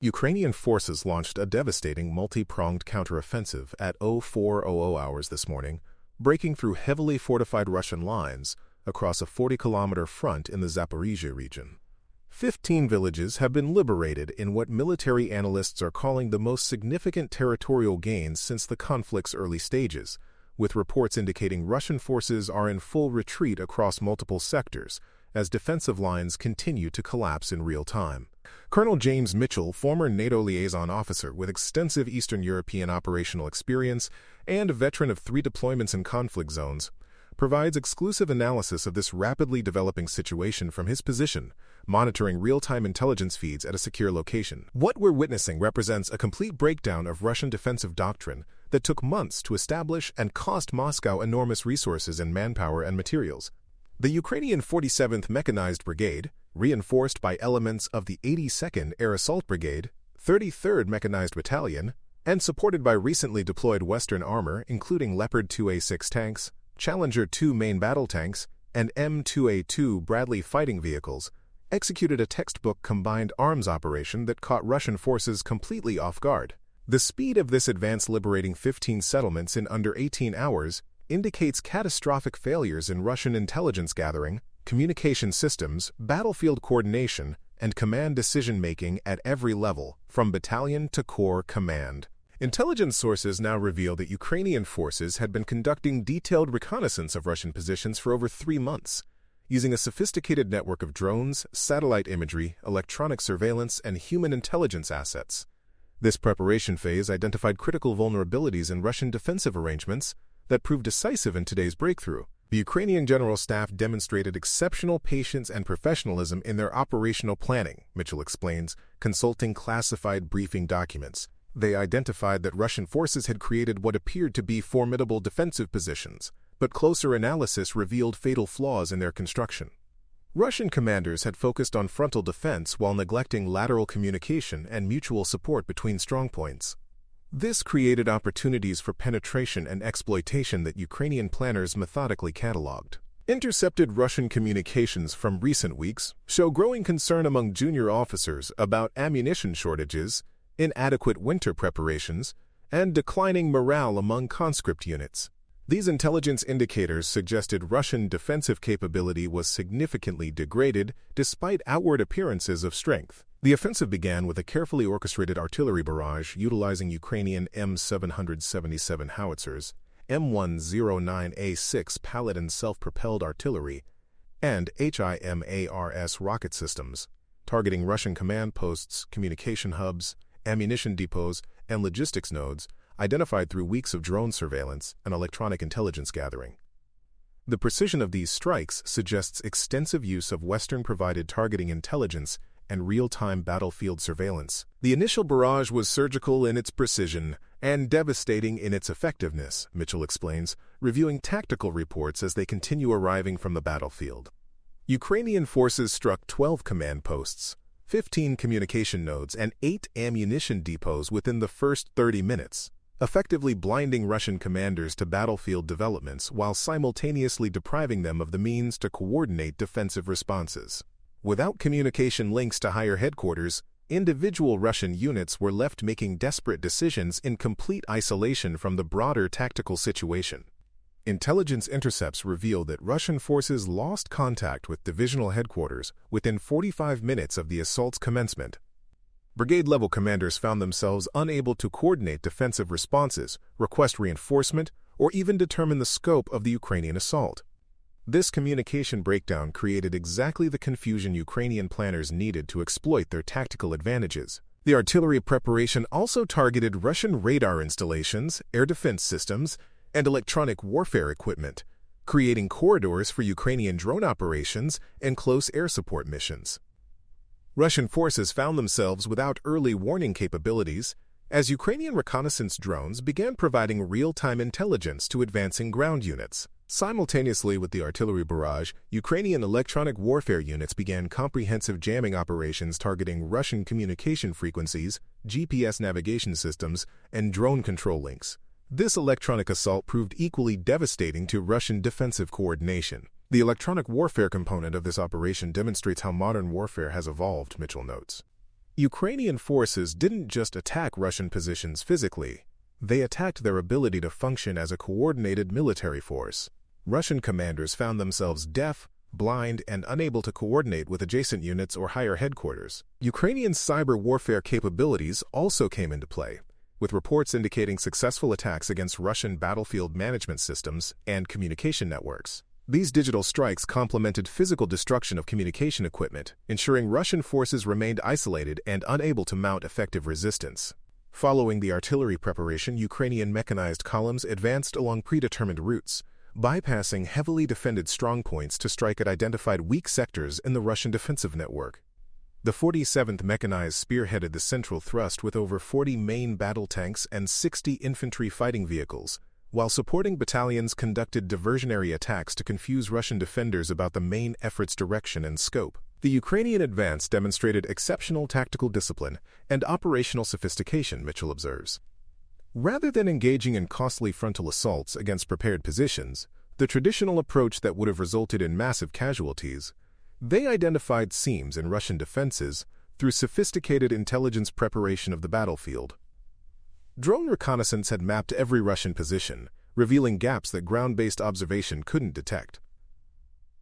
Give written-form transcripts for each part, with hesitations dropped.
Ukrainian forces launched a devastating multi-pronged counteroffensive at 0400 hours this morning, breaking through heavily fortified Russian lines across a 40-kilometer front in the Zaporizhia region. 15 villages have been liberated in what military analysts are calling the most significant territorial gains since the conflict's early stages, with reports indicating Russian forces are in full retreat across multiple sectors as defensive lines continue to collapse in real time. Colonel James Mitchell, former NATO liaison officer with extensive Eastern European operational experience and a veteran of 3 deployments in conflict zones, provides exclusive analysis of this rapidly developing situation from his position, monitoring real-time intelligence feeds at a secure location. What we're witnessing represents a complete breakdown of Russian defensive doctrine that took months to establish and cost Moscow enormous resources in manpower and materials. The Ukrainian 47th Mechanized Brigade, reinforced by elements of the 82nd Air Assault Brigade, 33rd Mechanized Battalion, and supported by recently deployed Western armor including Leopard 2A6 tanks, Challenger 2 main battle tanks, and M2A2 Bradley fighting vehicles, executed a textbook combined arms operation that caught Russian forces completely off guard. The speed of this advance liberating 15 settlements in under 18 hours indicates catastrophic failures in Russian intelligence gathering, communication systems, battlefield coordination, and command decision-making at every level, from battalion to corps command. Intelligence sources now reveal that Ukrainian forces had been conducting detailed reconnaissance of Russian positions for over 3 months, using a sophisticated network of drones, satellite imagery, electronic surveillance, and human intelligence assets. This preparation phase identified critical vulnerabilities in Russian defensive arrangements that proved decisive in today's breakthrough. The Ukrainian General Staff demonstrated exceptional patience and professionalism in their operational planning, Mitchell explains, consulting classified briefing documents. They identified that Russian forces had created what appeared to be formidable defensive positions, but closer analysis revealed fatal flaws in their construction. Russian commanders had focused on frontal defense while neglecting lateral communication and mutual support between strongpoints. This created opportunities for penetration and exploitation that Ukrainian planners methodically catalogued. Intercepted Russian communications from recent weeks show growing concern among junior officers about ammunition shortages, inadequate winter preparations, and declining morale among conscript units. These intelligence indicators suggested Russian defensive capability was significantly degraded despite outward appearances of strength. The offensive began with a carefully orchestrated artillery barrage utilizing Ukrainian M777 howitzers, M109A6 Paladin self-propelled artillery, and HIMARS rocket systems, targeting Russian command posts, communication hubs, ammunition depots, and logistics nodes identified through weeks of drone surveillance and electronic intelligence gathering. The precision of these strikes suggests extensive use of Western-provided targeting intelligence and real-time battlefield surveillance. The initial barrage was surgical in its precision and devastating in its effectiveness, Mitchell explains, reviewing tactical reports as they continue arriving from the battlefield. Ukrainian forces struck 12 command posts, 15 communication nodes, and 8 ammunition depots within the first 30 minutes, effectively blinding Russian commanders to battlefield developments while simultaneously depriving them of the means to coordinate defensive responses. Without communication links to higher headquarters, individual Russian units were left making desperate decisions in complete isolation from the broader tactical situation. Intelligence intercepts reveal that Russian forces lost contact with divisional headquarters within 45 minutes of the assault's commencement. Brigade-level commanders found themselves unable to coordinate defensive responses, request reinforcement, or even determine the scope of the Ukrainian assault. This communication breakdown created exactly the confusion Ukrainian planners needed to exploit their tactical advantages. The artillery preparation also targeted Russian radar installations, air defense systems, and electronic warfare equipment, creating corridors for Ukrainian drone operations and close air support missions. Russian forces found themselves without early warning capabilities as Ukrainian reconnaissance drones began providing real-time intelligence to advancing ground units. Simultaneously with the artillery barrage, Ukrainian electronic warfare units began comprehensive jamming operations targeting Russian communication frequencies, GPS navigation systems, and drone control links. This electronic assault proved equally devastating to Russian defensive coordination. The electronic warfare component of this operation demonstrates how modern warfare has evolved, Mitchell notes. Ukrainian forces didn't just attack Russian positions physically, they attacked their ability to function as a coordinated military force. Russian commanders found themselves deaf, blind, and unable to coordinate with adjacent units or higher headquarters. Ukrainian cyber warfare capabilities also came into play, with reports indicating successful attacks against Russian battlefield management systems and communication networks. These digital strikes complemented physical destruction of communication equipment, ensuring Russian forces remained isolated and unable to mount effective resistance. Following the artillery preparation, Ukrainian mechanized columns advanced along predetermined routes, bypassing heavily defended strongpoints to strike at identified weak sectors in the Russian defensive network. The 47th Mechanized spearheaded the central thrust with over 40 main battle tanks and 60 infantry fighting vehicles, while supporting battalions conducted diversionary attacks to confuse Russian defenders about the main effort's direction and scope. The Ukrainian advance demonstrated exceptional tactical discipline and operational sophistication, Mitchell observes. Rather than engaging in costly frontal assaults against prepared positions, the traditional approach that would have resulted in massive casualties, they identified seams in Russian defenses through sophisticated intelligence preparation of the battlefield. Drone reconnaissance had mapped every Russian position, revealing gaps that ground-based observation couldn't detect.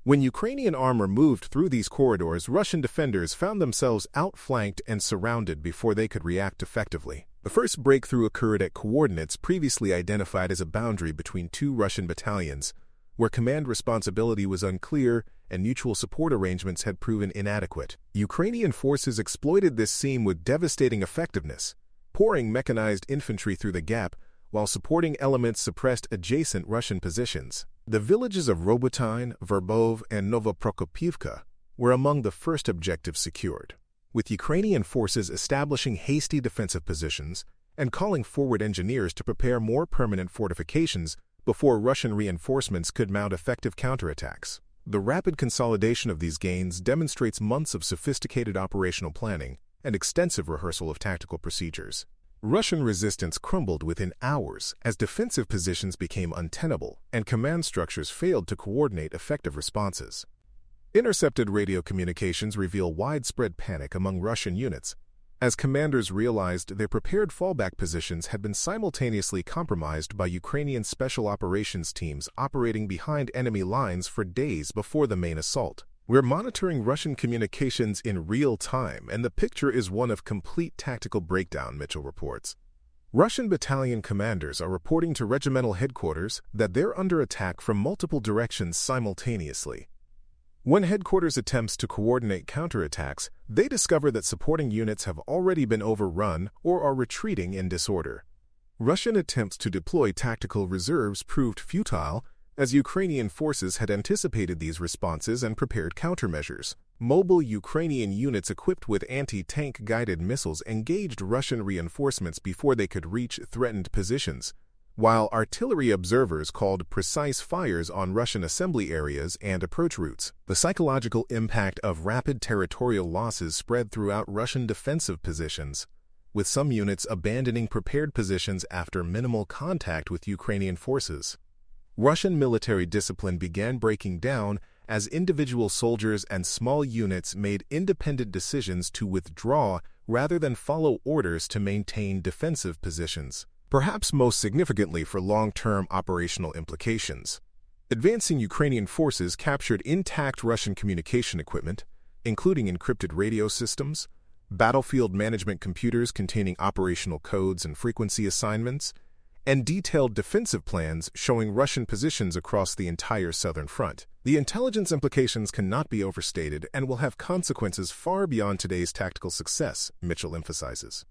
When Ukrainian armor moved through these corridors, Russian defenders found themselves outflanked and surrounded before they could react effectively. The first breakthrough occurred at coordinates previously identified as a boundary between two Russian battalions, where command responsibility was unclear and mutual support arrangements had proven inadequate. Ukrainian forces exploited this seam with devastating effectiveness, pouring mechanized infantry through the gap while supporting elements suppressed adjacent Russian positions. The villages of Robotyne, Verbov, and Novoprokopivka were among the first objectives secured, with Ukrainian forces establishing hasty defensive positions and calling forward engineers to prepare more permanent fortifications before Russian reinforcements could mount effective counterattacks. The rapid consolidation of these gains demonstrates months of sophisticated operational planning and extensive rehearsal of tactical procedures. Russian resistance crumbled within hours as defensive positions became untenable and command structures failed to coordinate effective responses. Intercepted radio communications reveal widespread panic among Russian units, as commanders realized their prepared fallback positions had been simultaneously compromised by Ukrainian special operations teams operating behind enemy lines for days before the main assault. We're monitoring Russian communications in real time, and the picture is one of complete tactical breakdown, Mitchell reports. Russian battalion commanders are reporting to regimental headquarters that they're under attack from multiple directions simultaneously. When headquarters attempts to coordinate counterattacks, they discover that supporting units have already been overrun or are retreating in disorder. Russian attempts to deploy tactical reserves proved futile, as Ukrainian forces had anticipated these responses and prepared countermeasures. Mobile Ukrainian units equipped with anti-tank guided missiles engaged Russian reinforcements before they could reach threatened positions, while artillery observers called precise fires on Russian assembly areas and approach routes. The psychological impact of rapid territorial losses spread throughout Russian defensive positions, with some units abandoning prepared positions after minimal contact with Ukrainian forces. Russian military discipline began breaking down as individual soldiers and small units made independent decisions to withdraw rather than follow orders to maintain defensive positions. Perhaps most significantly for long-term operational implications, advancing Ukrainian forces captured intact Russian communication equipment, including encrypted radio systems, battlefield management computers containing operational codes and frequency assignments, and detailed defensive plans showing Russian positions across the entire southern front. The intelligence implications cannot be overstated and will have consequences far beyond today's tactical success, Mitchell emphasizes.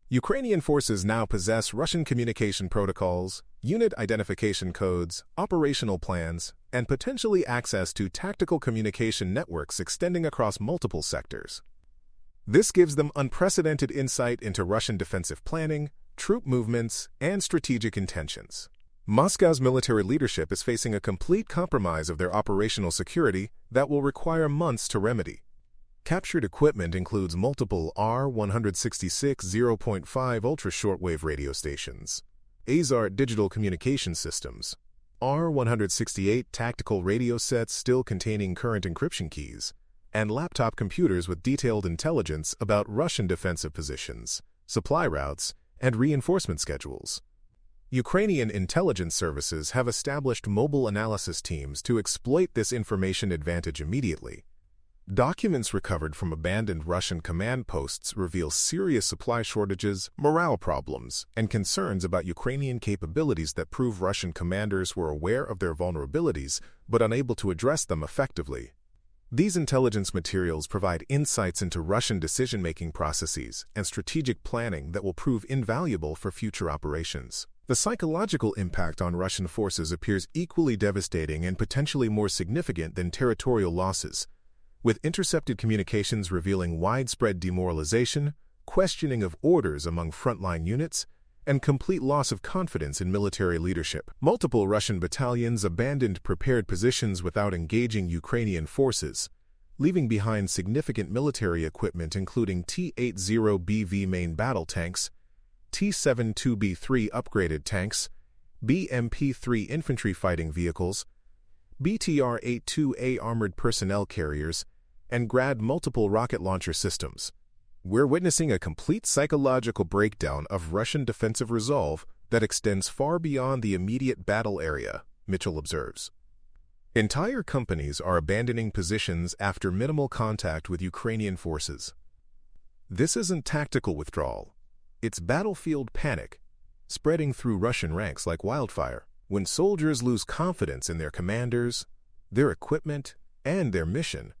Ukrainian forces now possess Russian communication protocols, unit identification codes, operational plans, and potentially access to tactical communication networks extending across multiple sectors. This gives them unprecedented insight into Russian defensive planning, troop movements, and strategic intentions. Moscow's military leadership is facing a complete compromise of their operational security that will require months to remedy. Captured equipment includes multiple R-166 0.5 ultra-shortwave radio stations, Azar digital communication systems, R-168 tactical radio sets still containing current encryption keys, and laptop computers with detailed intelligence about Russian defensive positions, supply routes, and reinforcement schedules. Ukrainian intelligence services have established mobile analysis teams to exploit this information advantage immediately. Documents recovered from abandoned Russian command posts reveal serious supply shortages, morale problems, and concerns about Ukrainian capabilities that prove Russian commanders were aware of their vulnerabilities but unable to address them effectively. These intelligence materials provide insights into Russian decision-making processes and strategic planning that will prove invaluable for future operations. The psychological impact on Russian forces appears equally devastating and potentially more significant than territorial losses, with intercepted communications revealing widespread demoralization, questioning of orders among frontline units, and complete loss of confidence in military leadership. Multiple Russian battalions abandoned prepared positions without engaging Ukrainian forces, leaving behind significant military equipment including T-80BV main battle tanks, T-72B3 upgraded tanks, BMP-3 infantry fighting vehicles, BTR-82A armored personnel carriers, and Grad multiple rocket launcher systems. We're witnessing a complete psychological breakdown of Russian defensive resolve that extends far beyond the immediate battle area, Mitchell observes. Entire companies are abandoning positions after minimal contact with Ukrainian forces. This isn't tactical withdrawal. It's battlefield panic, spreading through Russian ranks like wildfire. When soldiers lose confidence in their commanders, their equipment, and their mission,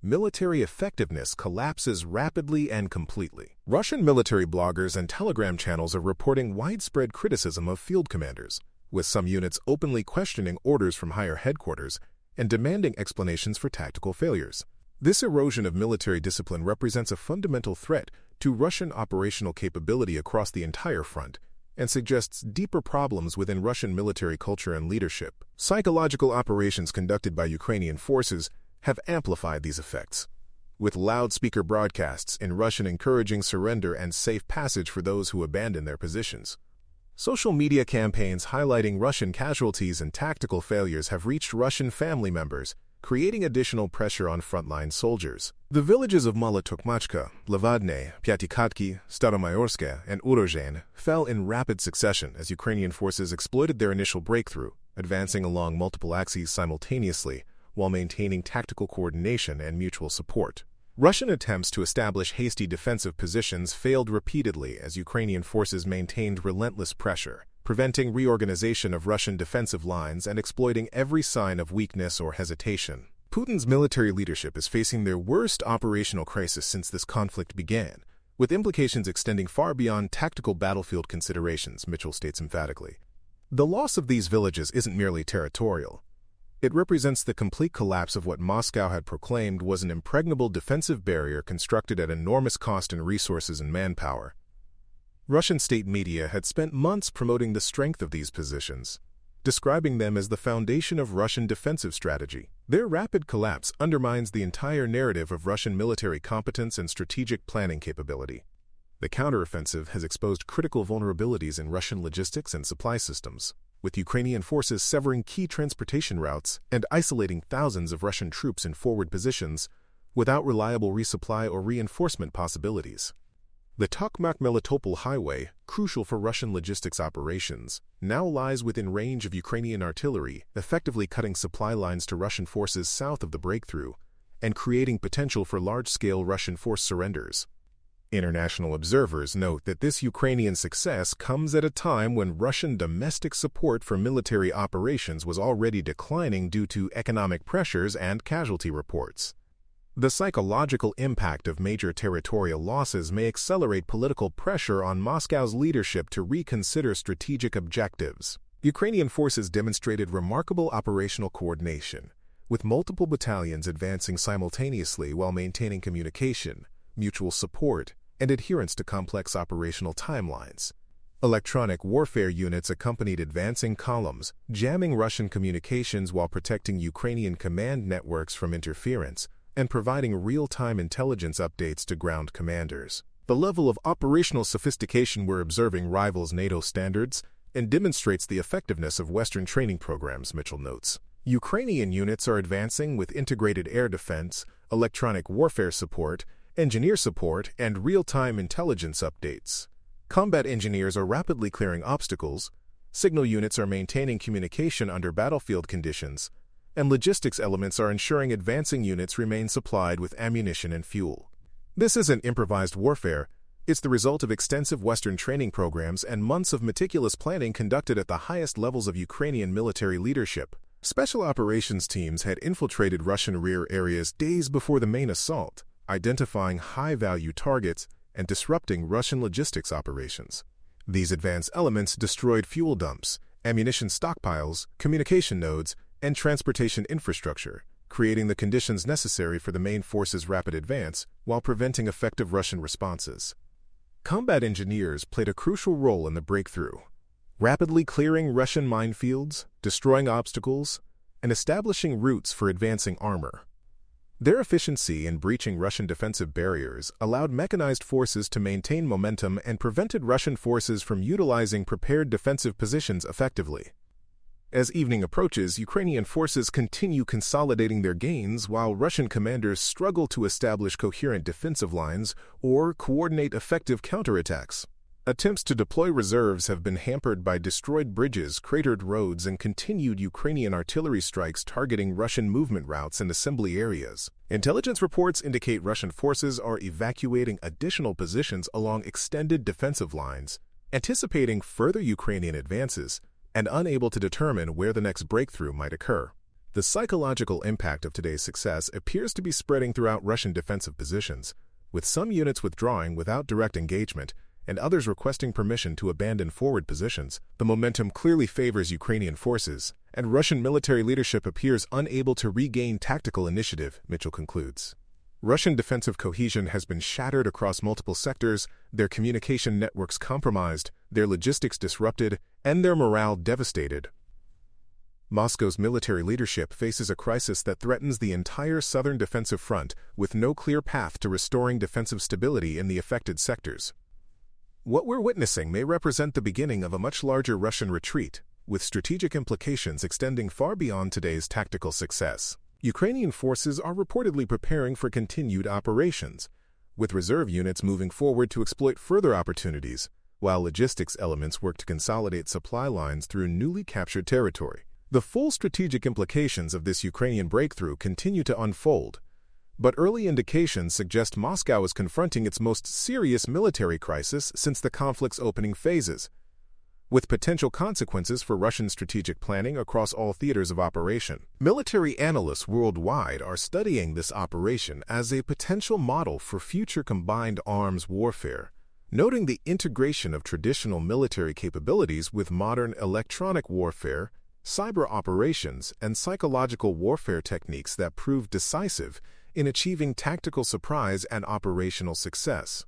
military effectiveness collapses rapidly and completely. Russian military bloggers and Telegram channels are reporting widespread criticism of field commanders, with some units openly questioning orders from higher headquarters and demanding explanations for tactical failures. This erosion of military discipline represents a fundamental threat to Russian operational capability across the entire front and suggests deeper problems within Russian military culture and leadership. Psychological operations conducted by Ukrainian forces have amplified these effects, with loudspeaker broadcasts in Russian encouraging surrender and safe passage for those who abandon their positions. Social media campaigns highlighting Russian casualties and tactical failures have reached Russian family members, creating additional pressure on frontline soldiers. The villages of Malotokmachka, Lavadne, Pyatikhatki, Staromayorske, and Urozhain fell in rapid succession as Ukrainian forces exploited their initial breakthrough, advancing along multiple axes simultaneously while maintaining tactical coordination and mutual support. Russian attempts to establish hasty defensive positions failed repeatedly as Ukrainian forces maintained relentless pressure, preventing reorganization of Russian defensive lines and exploiting every sign of weakness or hesitation. Putin's military leadership is facing their worst operational crisis since this conflict began, with implications extending far beyond tactical battlefield considerations, Mitchell states emphatically. The loss of these villages isn't merely territorial. It represents the complete collapse of what Moscow had proclaimed was an impregnable defensive barrier constructed at enormous cost in resources and manpower. Russian state media had spent months promoting the strength of these positions, describing them as the foundation of Russian defensive strategy. Their rapid collapse undermines the entire narrative of Russian military competence and strategic planning capability. The counteroffensive has exposed critical vulnerabilities in Russian logistics and supply systems, with Ukrainian forces severing key transportation routes and isolating thousands of Russian troops in forward positions without reliable resupply or reinforcement possibilities. The Tokmak-Melitopol highway, crucial for Russian logistics operations, now lies within range of Ukrainian artillery, effectively cutting supply lines to Russian forces south of the breakthrough and creating potential for large-scale Russian force surrenders. International observers note that this Ukrainian success comes at a time when Russian domestic support for military operations was already declining due to economic pressures and casualty reports. The psychological impact of major territorial losses may accelerate political pressure on Moscow's leadership to reconsider strategic objectives. Ukrainian forces demonstrated remarkable operational coordination, with multiple battalions advancing simultaneously while maintaining communication, mutual support, and adherence to complex operational timelines. Electronic warfare units accompanied advancing columns, jamming Russian communications while protecting Ukrainian command networks from interference and providing real-time intelligence updates to ground commanders. The level of operational sophistication we're observing rivals NATO standards and demonstrates the effectiveness of Western training programs, Mitchell notes. Ukrainian units are advancing with integrated air defense, electronic warfare support, engineer support, and real-time intelligence updates. Combat engineers are rapidly clearing obstacles, signal units are maintaining communication under battlefield conditions, and logistics elements are ensuring advancing units remain supplied with ammunition and fuel. This isn't improvised warfare. It's the result of extensive Western training programs and months of meticulous planning conducted at the highest levels of Ukrainian military leadership. Special operations teams had infiltrated Russian rear areas days before the main assault, identifying high-value targets and disrupting Russian logistics operations. These advanced elements destroyed fuel dumps, ammunition stockpiles, communication nodes, and transportation infrastructure, creating the conditions necessary for the main force's rapid advance while preventing effective Russian responses. Combat engineers played a crucial role in the breakthrough, rapidly clearing Russian minefields, destroying obstacles, and establishing routes for advancing armor. Their efficiency in breaching Russian defensive barriers allowed mechanized forces to maintain momentum and prevented Russian forces from utilizing prepared defensive positions effectively. As evening approaches, Ukrainian forces continue consolidating their gains while Russian commanders struggle to establish coherent defensive lines or coordinate effective counterattacks. Attempts to deploy reserves have been hampered by destroyed bridges, cratered roads, and continued Ukrainian artillery strikes targeting Russian movement routes and assembly areas. Intelligence reports indicate Russian forces are evacuating additional positions along extended defensive lines, anticipating further Ukrainian advances, and unable to determine where the next breakthrough might occur. The psychological impact of today's success appears to be spreading throughout Russian defensive positions, with some units withdrawing without direct engagement and others requesting permission to abandon forward positions. The momentum clearly favors Ukrainian forces, and Russian military leadership appears unable to regain tactical initiative, Mitchell concludes. Russian defensive cohesion has been shattered across multiple sectors, their communication networks compromised, their logistics disrupted, and their morale devastated. Moscow's military leadership faces a crisis that threatens the entire southern defensive front, with no clear path to restoring defensive stability in the affected sectors. What we're witnessing may represent the beginning of a much larger Russian retreat, with strategic implications extending far beyond today's tactical success. Ukrainian forces are reportedly preparing for continued operations, with reserve units moving forward to exploit further opportunities, while logistics elements work to consolidate supply lines through newly captured territory. The full strategic implications of this Ukrainian breakthrough continue to unfold, but early indications suggest Moscow is confronting its most serious military crisis since the conflict's opening phases, with potential consequences for Russian strategic planning across all theaters of operation. Military analysts worldwide are studying this operation as a potential model for future combined arms warfare, noting the integration of traditional military capabilities with modern electronic warfare, cyber operations, and psychological warfare techniques that prove decisive in achieving tactical surprise and operational success.